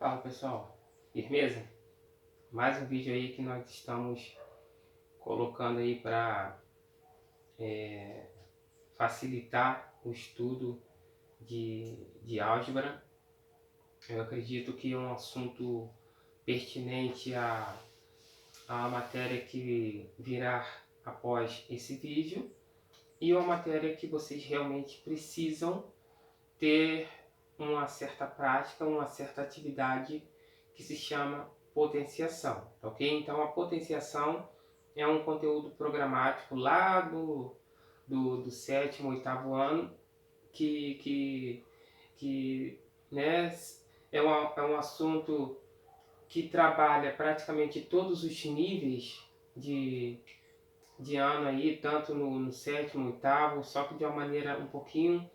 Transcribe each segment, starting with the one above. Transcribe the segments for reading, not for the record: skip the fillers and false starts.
Fala pessoal, firmeza? Mais um vídeo aí que nós estamos colocando aí para facilitar o estudo de álgebra. Eu acredito que é um assunto pertinente à matéria que virá após esse vídeo e uma matéria que vocês realmente precisam ter uma certa prática, uma certa atividade que se chama potenciação, ok? Então a potenciação é um conteúdo programático lá do sétimo, oitavo ano que né, é um assunto que trabalha praticamente todos os níveis de ano aí, tanto no sétimo, oitavo, só que de uma maneira um pouquinho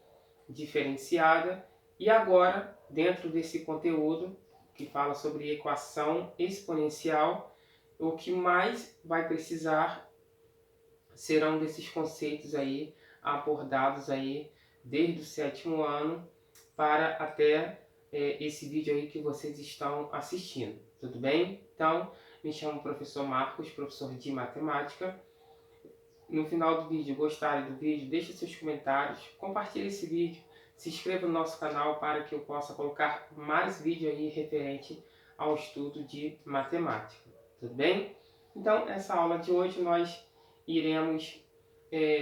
diferenciada. E agora, dentro desse conteúdo que fala sobre equação exponencial, o que mais vai precisar serão desses conceitos aí abordados aí desde o sétimo ano para até esse vídeo aí que vocês estão assistindo, tudo bem? Então, me chamo professor Marcos, professor de matemática. No final do vídeo, gostarem do vídeo, deixe seus comentários, compartilhe esse vídeo, se inscreva no nosso canal para que eu possa colocar mais vídeo aí referente ao estudo de matemática, tudo bem? Então, essa aula de hoje nós iremos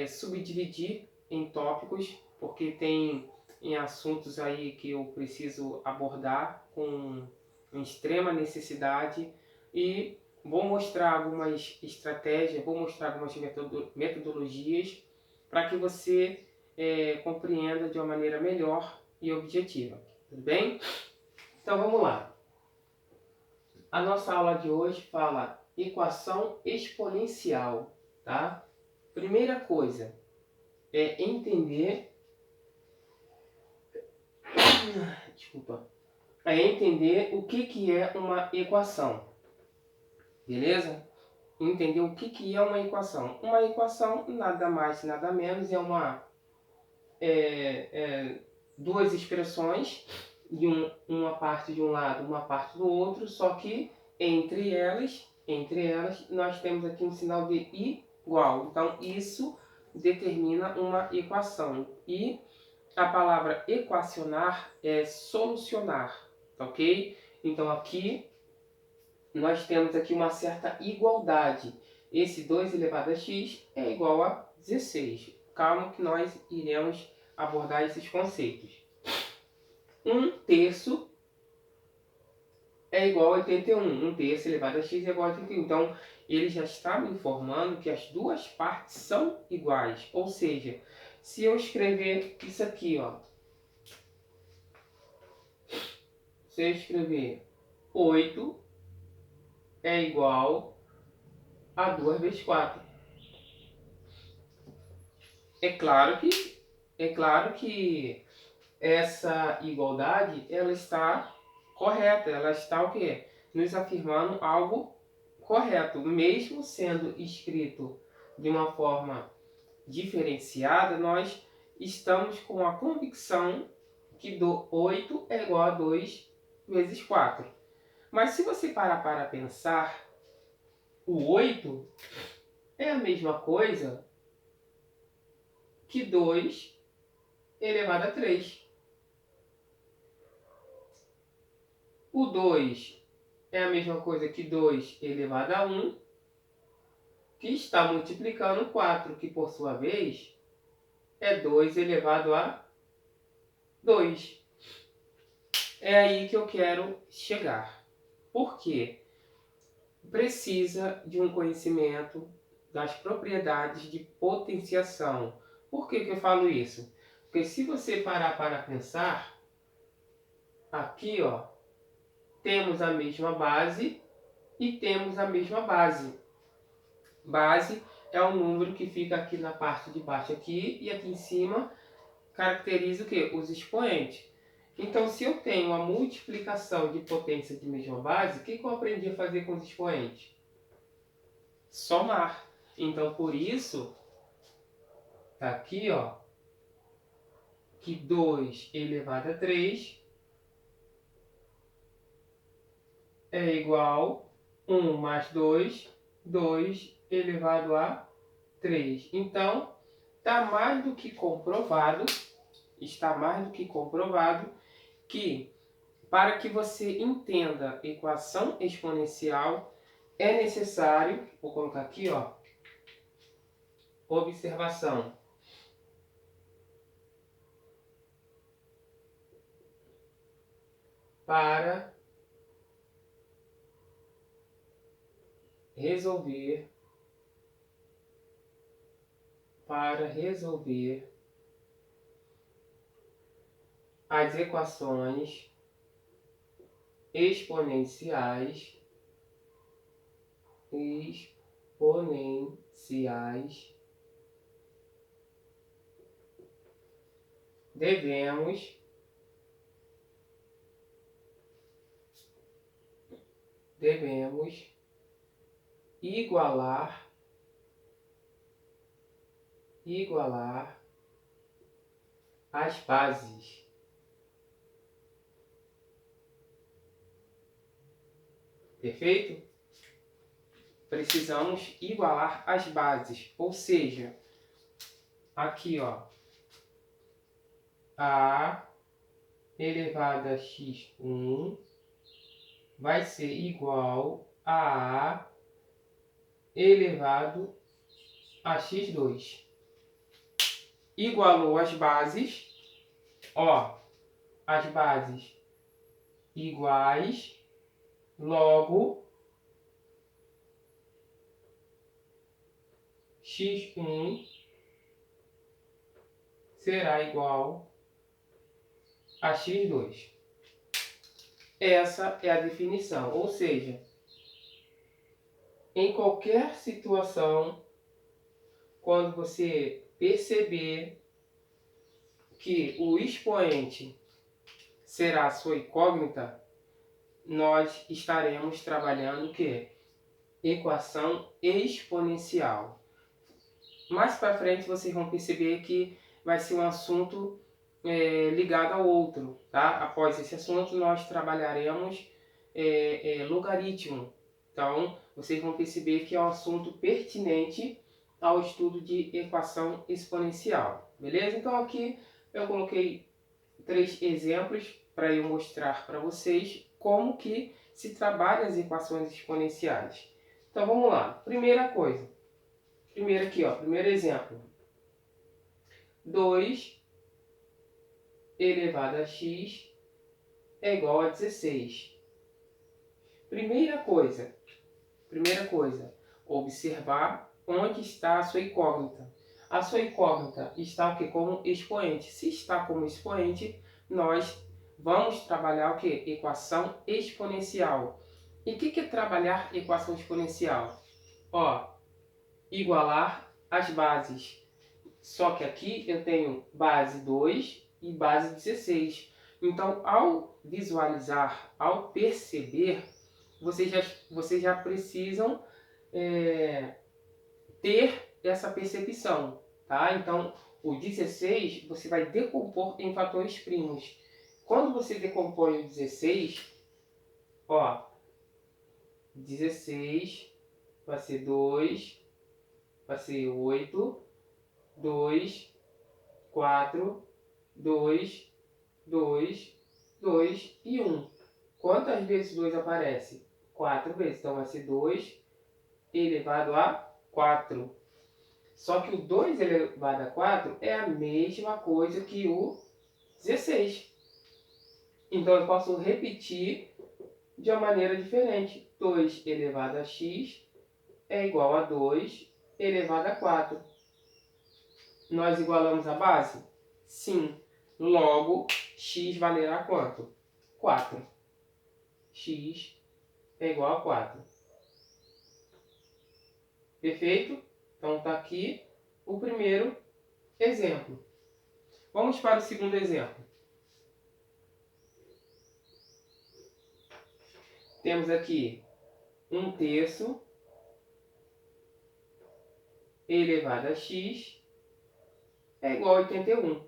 subdividir em tópicos, porque tem em assuntos aí que eu preciso abordar com extrema necessidade e vou mostrar algumas estratégias, vou mostrar algumas metodologias para que você compreenda de uma maneira melhor e objetiva, tudo bem? Então vamos lá. A nossa aula de hoje fala equação exponencial, tá? Primeira coisa é entender, o que é uma equação, beleza? Entender o que é uma equação. Uma equação nada mais nada menos duas expressões de uma parte de um lado, uma parte do outro, só que entre elas nós temos aqui um sinal de igual. Então isso determina uma equação. E a palavra equacionar é solucionar, ok? Então aqui nós temos aqui uma certa igualdade. Esse 2 elevado a x é igual a 16. Calma que nós iremos abordar esses conceitos. 1/3 é igual a 81. 1/3 elevado a x é igual a 81. Então, ele já está me informando que as duas partes são iguais. Ou seja, se eu escrever isso aqui, ó. Se eu escrever 8 é igual a 2 vezes 4. É claro que essa igualdade ela está correta, ela está o quê? Nos afirmando algo correto, mesmo sendo escrito de uma forma diferenciada, nós estamos com a convicção que 8 é igual a 2 vezes 4. Mas se você parar para pensar, o 8 é a mesma coisa que 2 elevado a 3. O 2 é a mesma coisa que 2 elevado a 1, que está multiplicando 4, que por sua vez é 2 elevado a 2. É aí que eu quero chegar. Por quê? Precisa de um conhecimento das propriedades de potenciação. Por que eu falo isso? Porque se você parar para pensar, aqui ó, temos a mesma base e temos a mesma base. Base é um número que fica aqui na parte de baixo aqui e aqui em cima caracteriza o quê? Os expoentes. Então, se eu tenho uma multiplicação de potência de mesma base, o que eu aprendi a fazer com os expoentes? Somar. Então, por isso, tá aqui, ó, que 2 elevado a 3 é igual 1 mais 2, 2 elevado a 3. Então, está mais do que comprovado que para que você entenda equação exponencial é necessário, vou colocar aqui, ó, observação. Para resolver as equações exponenciais devemos igualar as bases. Perfeito? Precisamos igualar as bases, ou seja, aqui, ó, a elevado a x1 vai ser igual a A elevado a x2. Igualou as bases, ó, as bases iguais, logo x1 será igual a x2. Essa é a definição, ou seja, em qualquer situação, quando você perceber que o expoente será a sua incógnita, nós estaremos trabalhando o quê? Equação exponencial. Mais para frente vocês vão perceber que vai ser um assunto ligado ao outro, tá? Após esse assunto nós trabalharemos logaritmo. Então vocês vão perceber que é um assunto pertinente ao estudo de equação exponencial, beleza? Então aqui eu coloquei 3 exemplos para eu mostrar para vocês como que se trabalha as equações exponenciais. Então vamos lá. Primeira coisa. Primeiro exemplo. 2 elevado a x é igual a 16. Primeira coisa, observar onde está a sua incógnita. A sua incógnita está o que? Como expoente. Se está como expoente, nós vamos trabalhar o que? Equação exponencial. E o que é trabalhar equação exponencial? Ó, igualar as bases. Só que aqui eu tenho base 2 e base 16. Então, ao visualizar, ao perceber, vocês já precisam ter essa percepção, tá? Então, o 16 você vai decompor em fatores primos. Quando você decompõe o 16, ó, 16 vai ser 2, vai ser 8, 2, 4, 2, 2, 2 e 1. Quantas vezes 2 aparece? 4 vezes. Então vai ser 2 elevado a 4. Só que o 2 elevado a 4 é a mesma coisa que o 16. Então eu posso repetir de uma maneira diferente. 2 elevado a x é igual a 2 elevado a 4. Nós igualamos a base? Sim. Logo, x valerá quanto? 4. X é igual a 4. Perfeito? Então está aqui o primeiro exemplo. Vamos para o segundo exemplo. Temos aqui 1/3 elevado a x é igual a 81.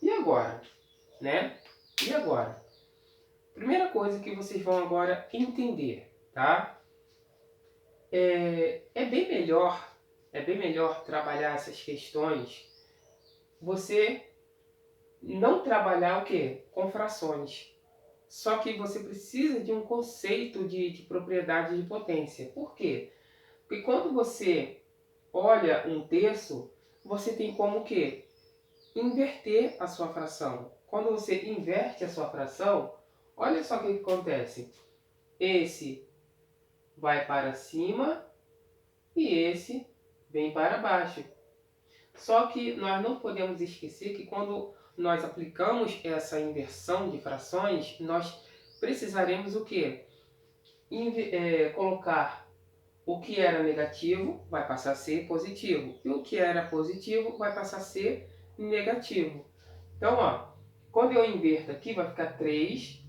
E agora? E agora? 1/3 elevado a x é igual a 81. Primeira coisa que vocês vão agora entender, tá? É bem melhor trabalhar essas questões, você não trabalhar o quê? Com frações. Só que você precisa de um conceito de propriedade de potência. Por quê? Porque quando você olha um terço, você tem como o quê? Inverter a sua fração. Quando você inverte a sua fração, olha só o que acontece. Esse vai para cima e esse vem para baixo. Só que nós não podemos esquecer que quando nós aplicamos essa inversão de frações, nós precisaremos o quê? Colocar o que era negativo vai passar a ser positivo. E o que era positivo vai passar a ser negativo. Então, ó, quando eu inverto aqui vai ficar 3,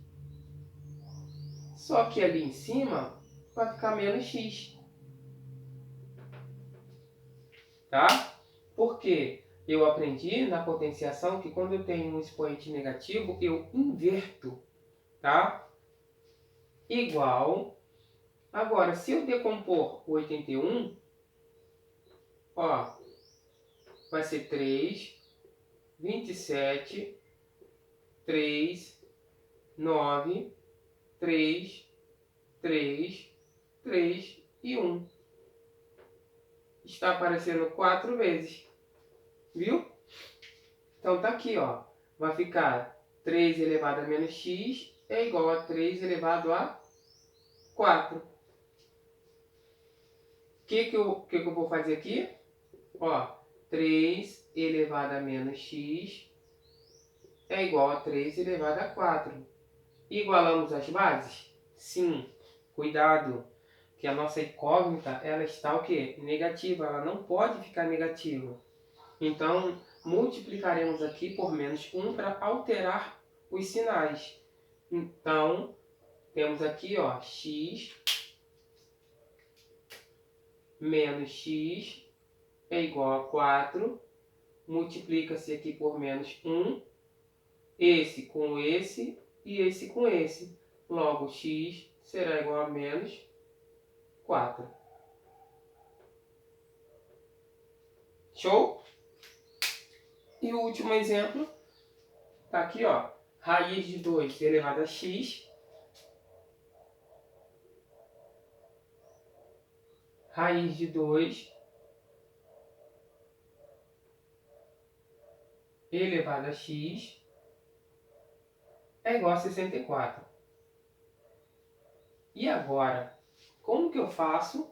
só que ali em cima vai ficar menos x. Tá? Porque eu aprendi na potenciação que quando eu tenho um expoente negativo, eu inverto, tá? Igual. Agora, se eu decompor o 81, ó, vai ser 3, 27, 3, 9, 3, 3, 3 e 1. Está aparecendo 4 vezes. Viu? Então tá aqui, ó. Vai ficar 3 elevado a menos x é igual a 3 elevado a 4. O que eu vou fazer aqui? Ó, 3 elevado a menos x é igual a 3 elevado a 4. Igualamos as bases? Sim. Cuidado, que a nossa incógnita, ela está o quê? Negativa, ela não pode ficar negativa. Então, multiplicaremos aqui por menos 1 para alterar os sinais. Então, temos aqui, ó, x menos x é igual a 4. Multiplica-se aqui por menos 1. Esse com esse e esse com esse. Logo, x será igual a menos 4. Show? E o último exemplo está aqui, ó. Raiz de 2 elevado a x. Raiz de 2 elevado a x é igual a 64. E agora, como que eu faço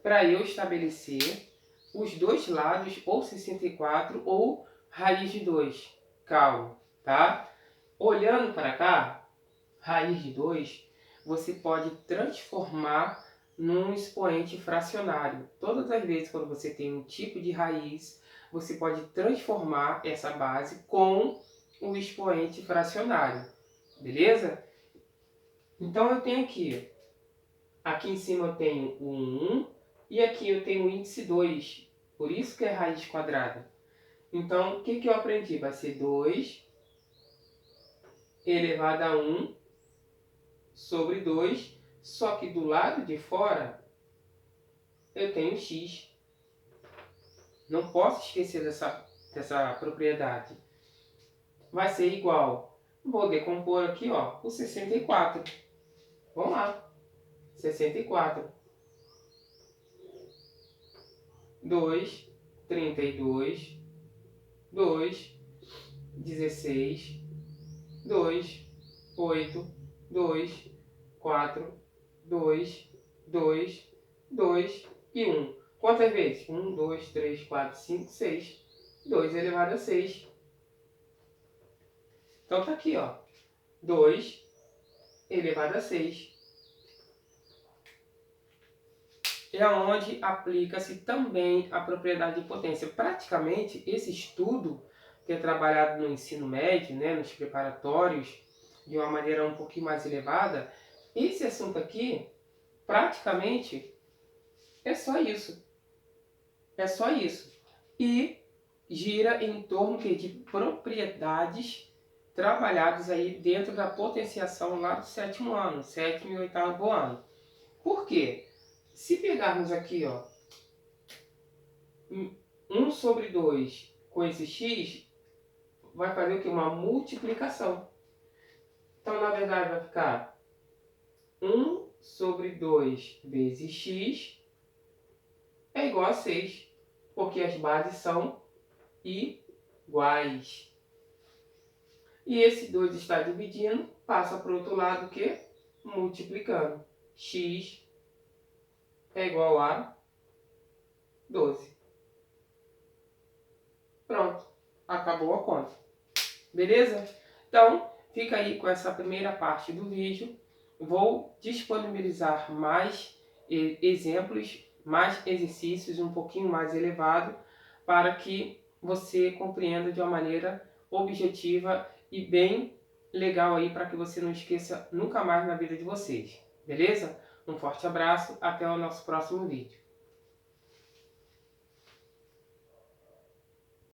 para eu estabelecer os dois lados, ou 64 ou raiz de 2? Calma, tá? Olhando para cá, raiz de 2, você pode transformar num expoente fracionário. Todas as vezes quando você tem um tipo de raiz, você pode transformar essa base com o expoente fracionário. Beleza? Então eu tenho aqui em cima eu tenho o 1 e aqui eu tenho o índice 2. Por isso que é raiz quadrada. Então, o que eu aprendi? Vai ser 2 elevado a 1 sobre 2, só que do lado de fora eu tenho x. Não posso esquecer dessa propriedade. Vai ser igual. Vou decompor aqui, ó, o 64. Vamos lá. 64. 2, 32, 2, 16, 2, 8, 2, 4, 2, 2, 2 e 1. Quantas vezes? 1, 2, 3, 4, 5, 6. 2 elevado a 6. Então tá aqui, ó. 2 elevado a 6. É onde aplica-se também a propriedade de potência. Praticamente, esse estudo que é trabalhado no ensino médio, né, nos preparatórios, de uma maneira um pouquinho mais elevada, esse assunto aqui, praticamente, é só isso. É só isso. E gira em torno de propriedades trabalhados aí dentro da potenciação lá do 7º ano, 7º e 8º ano. Por quê? Se pegarmos aqui, ó, 1 sobre 2 com esse x, vai fazer o quê? Uma multiplicação. Então, na verdade, vai ficar 1 sobre 2 vezes x é igual a 6, porque as bases são iguais. E esse 2 está dividindo, passa para o outro lado o quê? Multiplicando. X é igual a 12. Pronto, acabou a conta. Beleza? Então, fica aí com essa primeira parte do vídeo. Vou disponibilizar mais exemplos, mais exercícios um pouquinho mais elevado, para que você compreenda de uma maneira objetiva e bem legal aí, para que você não esqueça nunca mais na vida de vocês. Beleza? Um forte abraço, até o nosso próximo vídeo.